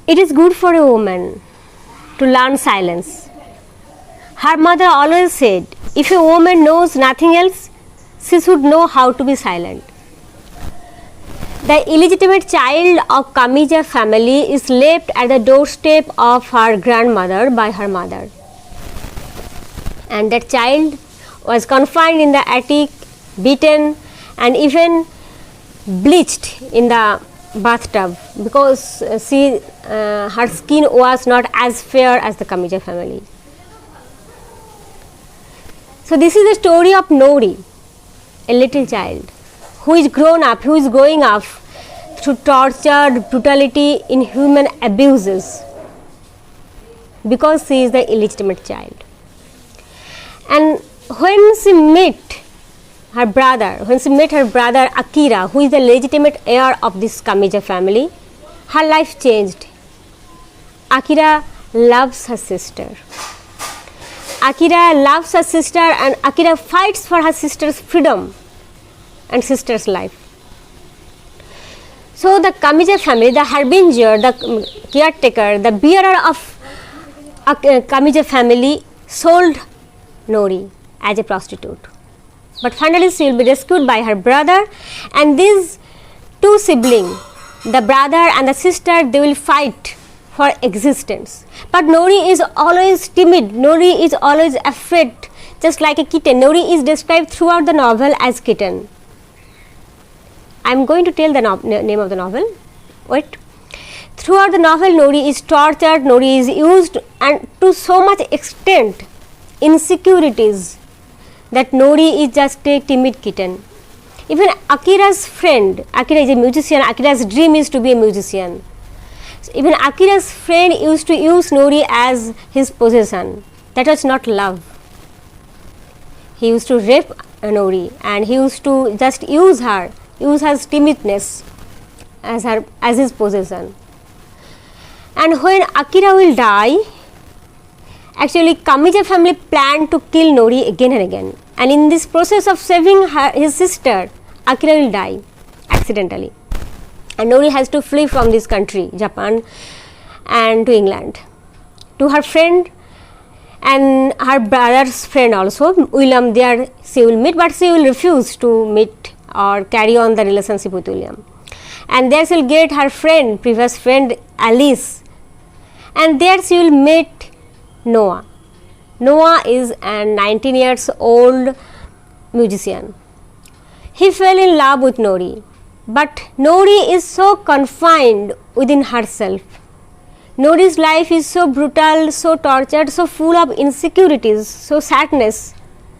It is good for a woman to learn silence. Her mother always said, if a woman knows nothing else, she should know how to be silent. The illegitimate child of Kamiza family is left at the doorstep of her grandmother by her mother. And that child was confined in the attic, beaten and even bleached in the bathtub because her skin was not as fair as the Kamiza family. So this is the story of Nori, a little child who is grown up, who is growing up through torture, brutality, inhuman abuses because she is the illegitimate child. And when she met her brother Akira, who is the legitimate heir of this Kamiza family, her life changed. Akira loves her sister. Akira loves her sister and Akira fights for her sister's freedom and sister's life. So the Kamiza family, the harbinger, the caretaker, the bearer of Kamiza family sold Nori as a prostitute. But finally she will be rescued by her brother, and these two siblings, the brother and the sister, they will fight for existence. But Nori is always timid, Nori is always afraid, just like a kitten. Nori is described throughout the novel as kitten. I am going to tell the name of the novel. Wait. Throughout the novel, Nori is tortured, Nori is used, and to so much extent, insecurities, that Nori is just a timid kitten. Even Akira's friend, Akira is a musician, Akira's dream is to be a musician. So even Akira's friend used to use Nori as his possession. That was not love. He used to rape Nori and he used to just use her timidness as his possession. And when Akira will die, actually Kamiza family planned to kill Nori again and again. And in this process of saving his sister, Akira will die accidentally. And Nori has to flee from this country, Japan, and to England, to her friend and her brother's friend also, William. There she will meet, but she will refuse to meet or carry on the relationship with William. And there she will get her friend, previous friend Alice, and there she will meet Noah. Noah is a 19 years old musician. He fell in love with Nori, but Nori is so confined within herself. Nori's life is so brutal, so tortured, so full of insecurities, so sadness,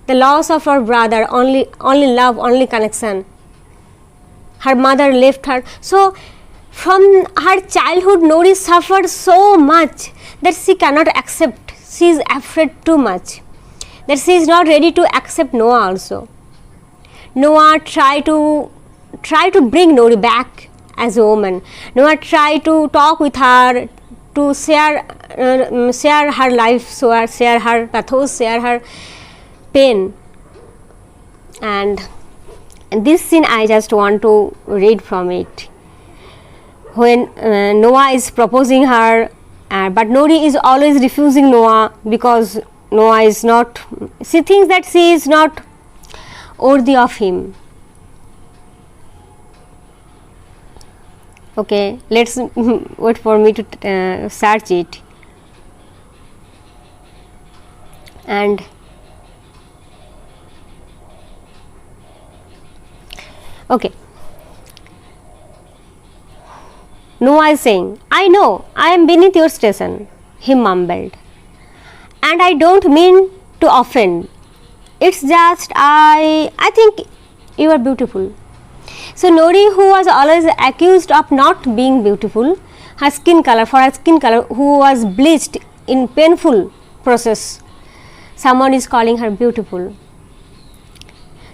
the loss of her brother, only love, only connection. Her mother left her. So from her childhood, Nori suffered so much that she cannot accept. She is afraid too much, that she is not ready to accept Noah also. Noah try to bring Nori back as a woman. Noah try to talk with her, to share her life, share her pathos, share her pain. And this scene I just want to read from it. When Noah is proposing her, but Nori is always refusing Noah because Noah is not, she thinks that she is not worthy of him. Okay, let's wait for me to search it. And okay, Noah is saying, I know I am beneath your station, he mumbled, and I don't mean to offend. It's just I think you are beautiful. So Nori, who was always accused of not being beautiful, her skin color, who was bleached in painful process, someone is calling her beautiful.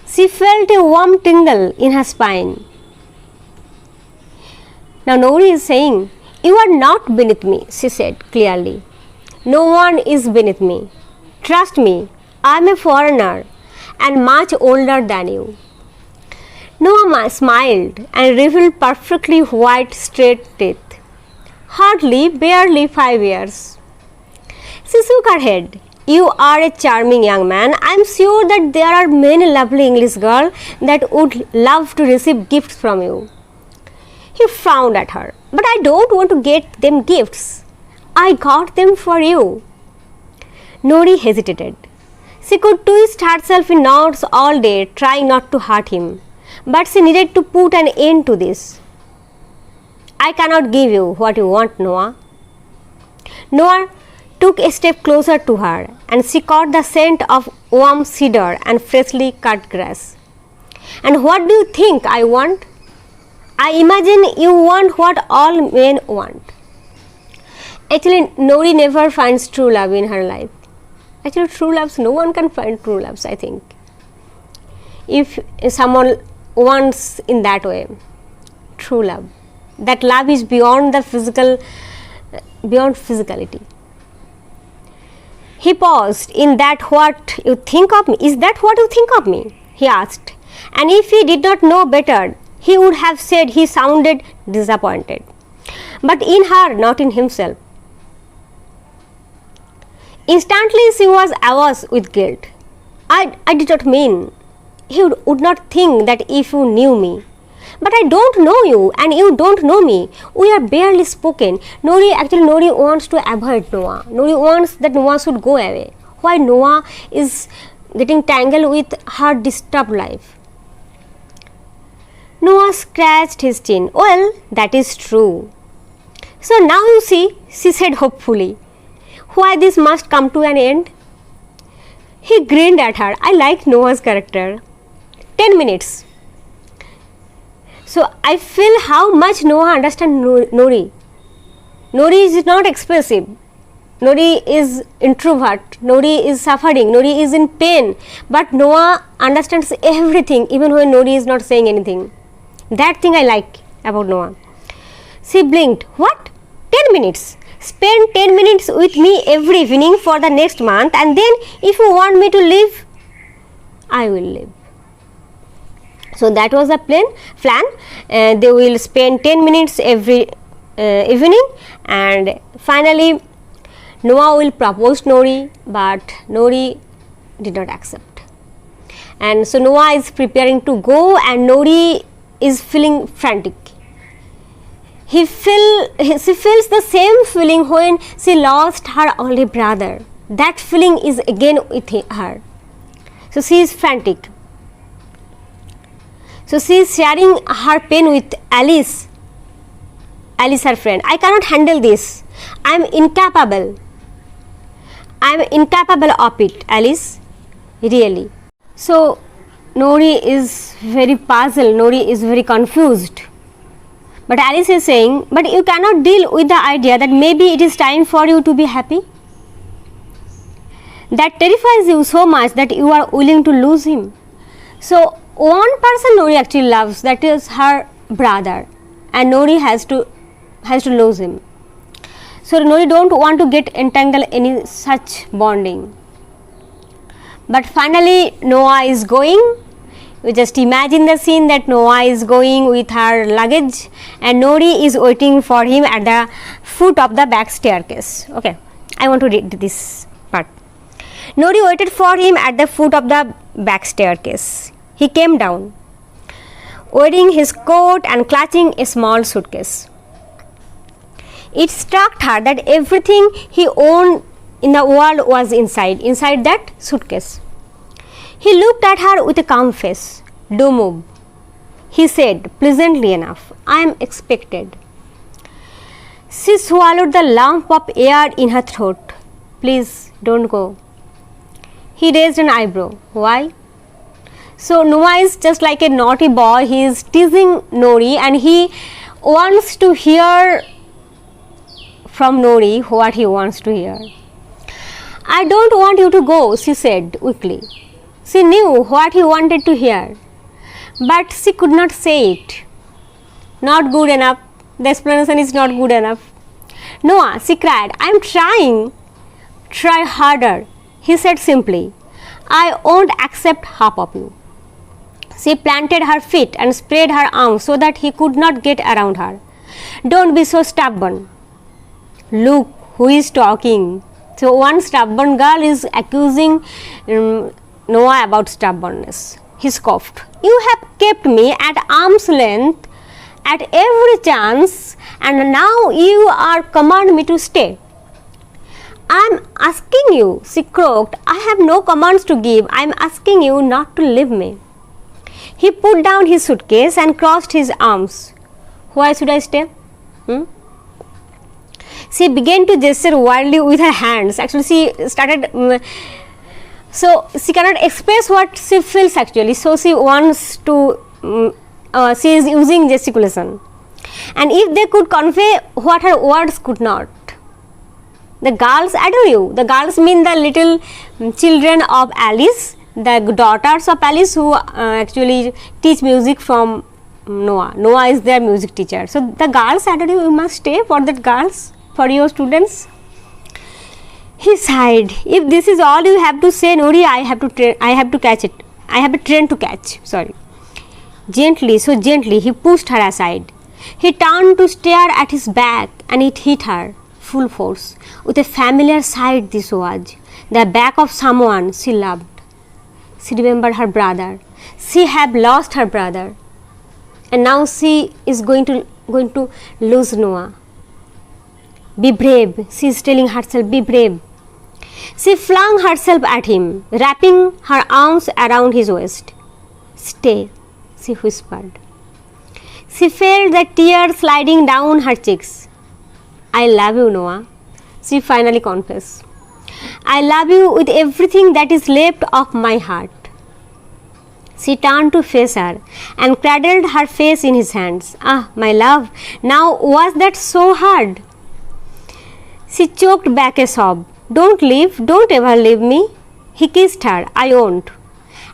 She felt a warm tingle in her spine. Now Nori is saying, you are not beneath me, she said clearly. No one is beneath me. Trust me, I am a foreigner and much older than you. Noah smiled and revealed perfectly white straight teeth. Hardly, barely 5 years. She shook her head. You are a charming young man. I am sure that there are many lovely English girls that would love to receive gifts from you. He frowned at her. But I don't want to get them gifts. I got them for you. Nori hesitated. She could twist herself in knots all day, trying not to hurt him. But she needed to put an end to this. I cannot give you what you want, Noah. Noah took a step closer to her, and she caught the scent of warm cedar and freshly cut grass. And what do you think I want? I imagine you want what all men want. Actually, Nori never finds true love in her life. Actually, true loves, no one can find true loves, I think. If someone wants in that way, true love. That love is beyond the physical, beyond physicality. He paused. In that what you think of me? Is that what you think of me? He asked. And if he did not know better, he would have said he sounded disappointed. But in her, not in himself. Instantly she was awash with guilt. I did not mean. He would not think that if you knew me. But I don't know you and you don't know me. We are barely spoken. Nori wants to avoid Noah. Nori wants that Noah should go away. Why Noah is getting tangled with her disturbed life? Noah scratched his chin. Well, that is true. So now you see, she said hopefully, why this must come to an end. He grinned at her. I like Noah's character. 10 minutes. So I feel how much Noah understands Nori. Nori is not expressive. Nori is introvert. Nori is suffering. Nori is in pain. But Noah understands everything even when Nori is not saying anything. That thing I like about Noah. She blinked. What? 10 minutes. Spend 10 minutes with me every evening for the next month, and then if you want me to leave, I will leave. So that was the plan. They will spend 10 minutes every evening, and finally Noah will propose Nori, but Nori did not accept. And so Noah is preparing to go, and Nori is feeling frantic. She feels the same feeling when she lost her only brother. That feeling is again with her. So she is frantic. So she is sharing her pain with Alice, her friend. I cannot handle this. I am incapable. I am incapable of it, Alice. Really. So Nori is very puzzled. Nori is very confused. But Alice is saying, but you cannot deal with the idea that maybe it is time for you to be happy. That terrifies you so much that you are willing to lose him. So one person Nori actually loves, that is her brother, and Nori has to lose him. So Nori don't want to get entangled in any such bonding. But finally Noah is going. You just imagine the scene that Noah is going with her luggage and Nori is waiting for him at the foot of the back staircase. Okay, I want to read this part. Nori waited for him at the foot of the back staircase. He came down, wearing his coat and clutching a small suitcase. It struck her that everything he owned in the world was inside that suitcase. He looked at her with a calm face. Do move, he said pleasantly enough. I am expected. She swallowed the lump of air in her throat. Please don't go. He raised an eyebrow. Why? So Noah is just like a naughty boy. He is teasing Nori and he wants to hear from Nori what he wants to hear. I don't want you to go, she said weakly. She knew what he wanted to hear, but she could not say it. Not good enough. The explanation is not good enough. Noah, she cried, I am trying. Try harder, he said simply. I won't accept half of you. She planted her feet and spread her arms so that he could not get around her. Don't be so stubborn. Look who is talking. So one stubborn girl is accusing Noah about stubbornness. He scoffed. You have kept me at arm's length at every chance, and now you are command me to stay. I am asking you, she croaked. I have no commands to give. I am asking you not to leave me. He put down his suitcase and crossed his arms. Why should I stay? She began to gesture wildly with her hands. Actually, she started. So she cannot express what she feels actually. So she wants to. She is using gesticulation, and if they could convey what her words could not. The girls adore you. The girls mean the little children of Alice, the daughters of Alice who actually teach music from Noah. Noah is their music teacher. So the girls adore you. You must stay for that girls, for your students. He sighed. If this is all you have to say, Nori, I have to catch it. I have a train to catch. Sorry. Gently, so gently, he pushed her aside. He turned to stare at his back, and it hit her full force. With a familiar sight this was, the back of someone she loved. She remembered her brother. She had lost her brother, and now she is going to lose Noah. Be brave, she is telling herself, be brave. She flung herself at him, wrapping her arms around his waist. Stay, she whispered. She felt the tears sliding down her cheeks. I love you, Noah, she finally confessed. I love you with everything that is left of my heart. She turned to face her and cradled her face in his hands. Ah, my love, now was that so hard? She choked back a sob. Don't leave, don't ever leave me. He kissed her. I won't.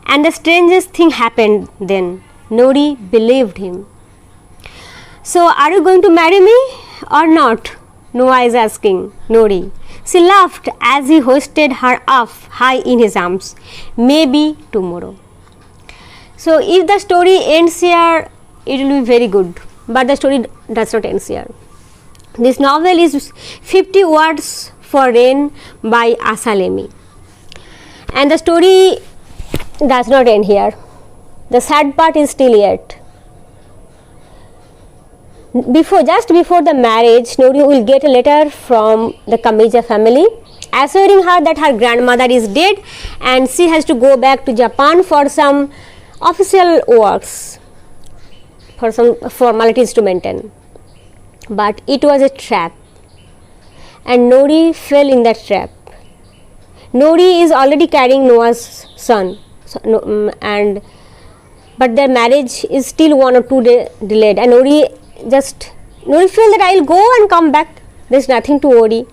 And the strangest thing happened then. Nori believed him. So, are you going to marry me or not? Noah is asking Nori. She laughed as he hoisted her up high in his arms. Maybe tomorrow. So, if the story ends here, it will be very good. But the story does not end here. This novel is 50 Words for Rain by Asha Lemmie. And the story does not end here. The sad part is still yet. Just before the marriage, Nori will get a letter from the Kamiza family assuring her that her grandmother is dead and she has to go back to Japan for some official works, for some formalities to maintain. But it was a trap, and Nori fell in that trap. Nori is already carrying Noah's son, but their marriage is still 1 or 2 days delayed, and Nori feel that I will go and come back. There is nothing to worry.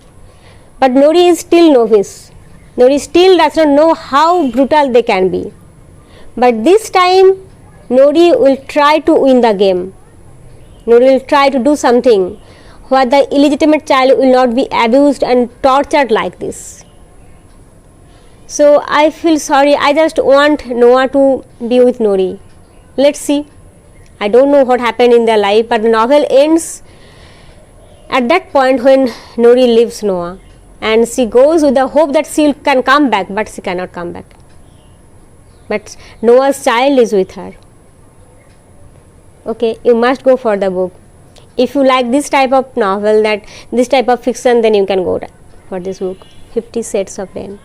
But Nori is still novice. Nori still does not know how brutal they can be. But this time, Nori will try to win the game. Nori will try to do something where the illegitimate child will not be abused and tortured like this. So I feel sorry. I just want Noah to be with Nori. Let's see. I don't know what happened in their life, but the novel ends at that point when Nori leaves Noah, and she goes with the hope that she can come back, but she cannot come back. But Noah's child is with her. Okay, you must go for the book. If you like this type of novel, this type of fiction, then you can go for this book, 50 Shades of Rain.